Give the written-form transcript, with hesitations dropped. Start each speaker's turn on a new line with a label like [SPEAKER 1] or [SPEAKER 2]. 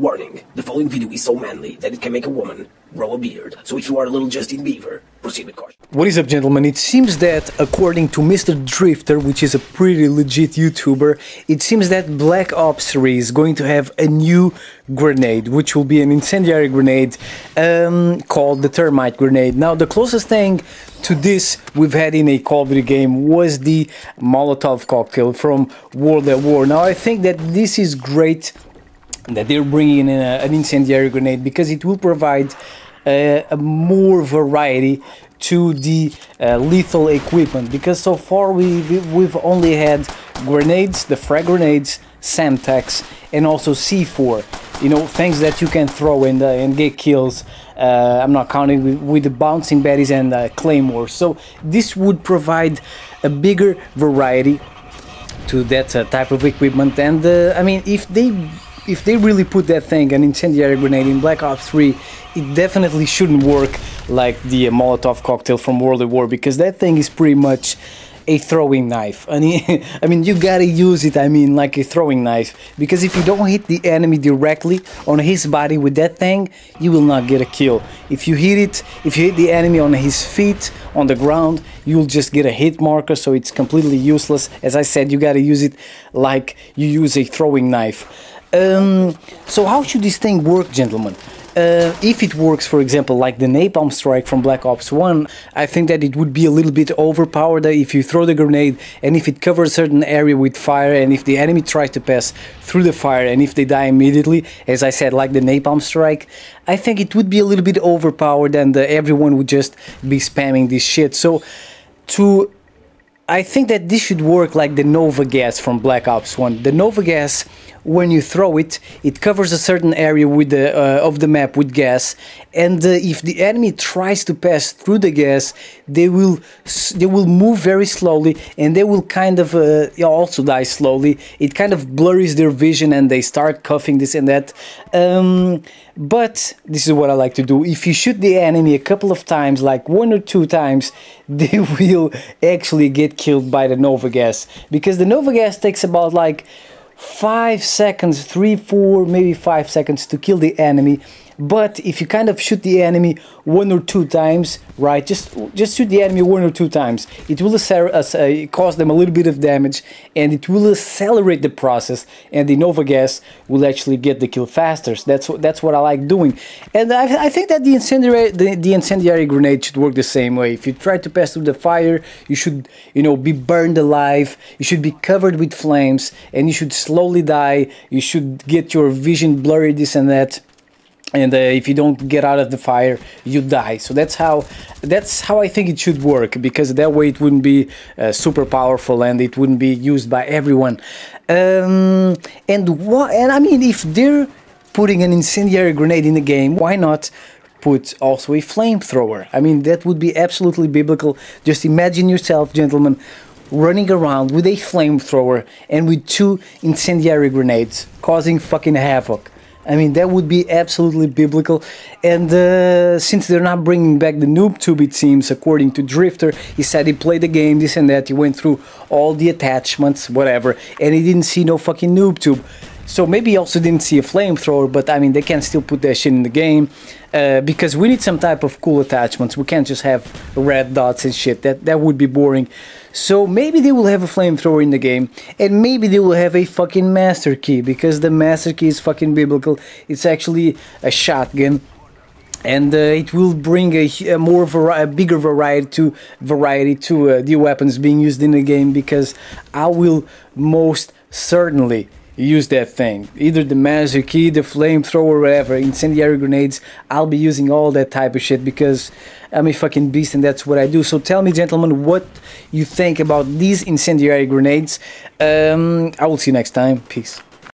[SPEAKER 1] Warning, the following video is so manly that it can make a woman grow a beard. So if you are a little Justin Bieber, proceed with caution.
[SPEAKER 2] What is up, gentlemen? It seems that, according to Mr. Drifter, which is a pretty legit YouTuber, it seems that Black Ops 3 is going to have a new grenade, which will be an incendiary grenade called the Thermite grenade. Now, the closest thing to this we've had in a Call of Duty game was the Molotov cocktail from World at War. Now, I think that this is great that they're bringing in an incendiary grenade, because it will provide a more variety to the lethal equipment, because so far we've only had grenades, the frag grenades, Semtex, and also C4, you know, things that you can throw and get kills. I'm not counting with the bouncing baddies and claymores. So this would provide a bigger variety to that type of equipment. And I mean, if they really put that thing, an incendiary grenade, in Black Ops 3, it definitely shouldn't work like the Molotov cocktail from World at War, because that thing is pretty much a throwing knife. I mean, you gotta use it, like a throwing knife, because if you don't hit the enemy directly on his body with that thing, you will not get a kill. If you hit the enemy on his feet, on the ground, you'll just get a hit marker, so it's completely useless. As I said, you gotta use it like you use a throwing knife. So how should this thing work, gentlemen? If it works, for example, like the napalm strike from Black Ops 1, I think that it would be a little bit overpowered if you throw the grenade and if it covers a certain area with fire, and if the enemy tries to pass through the fire and if they die immediately, as I said, like the napalm strike, I think it would be a little bit overpowered and everyone would just be spamming this shit. So I think that this should work like the Nova gas from Black Ops 1. The Nova gas, when you throw it, it covers a certain area with of the map with gas, and if the enemy tries to pass through the gas, they will move very slowly, and they will kind of also die slowly. It kind of blurs their vision, and they start coughing this and that. But this is what I like to do. If you shoot the enemy a couple of times, like 1 or 2 times, they will actually get killed by the Nova gas, because the Nova gas takes about like 5 seconds, 3, 4, maybe 5 seconds to kill the enemy. But if you kind of shoot the enemy 1 or 2 times, right, just shoot the enemy 1 or 2 times, it will cause them a little bit of damage, and it will accelerate the process, and the Nova gas will actually get the kill faster. So that's what I like doing. And I think that the incendiary grenade should work the same way. If you try to pass through the fire, you should, you know, be burned alive, you should be covered with flames, and you should slowly die. You should get your vision blurry, this and that. And if you don't get out of the fire, you die. So that's how I think it should work, because that way it wouldn't be super powerful and it wouldn't be used by everyone. And I mean, if they're putting an incendiary grenade in the game, why not put also a flamethrower? I mean, that would be absolutely biblical. Just imagine yourself, gentlemen, running around with a flamethrower and with 2 incendiary grenades, causing fucking havoc. I mean, that would be absolutely biblical. And since they're not bringing back the noob tube, it seems, according to Drifter, he said he played the game, this and that, he went through all the attachments, whatever, and he didn't see no fucking noob tube. So maybe he also didn't see a flamethrower, but I mean, they can still put that shit in the game, because we need some type of cool attachments. We can't just have red dots and shit. That would be boring. So maybe they will have a flamethrower in the game, and maybe they will have a fucking master key, because the master key is fucking biblical. It's actually a shotgun, and it will bring a bigger variety to the weapons being used in the game, because I will most certainly use that thing, either the master key, the flamethrower, whatever, incendiary grenades. I'll be using all that type of shit, because I'm a fucking beast and that's what I do. So tell me, gentlemen, what you think about these incendiary grenades. I will see you next time. Peace.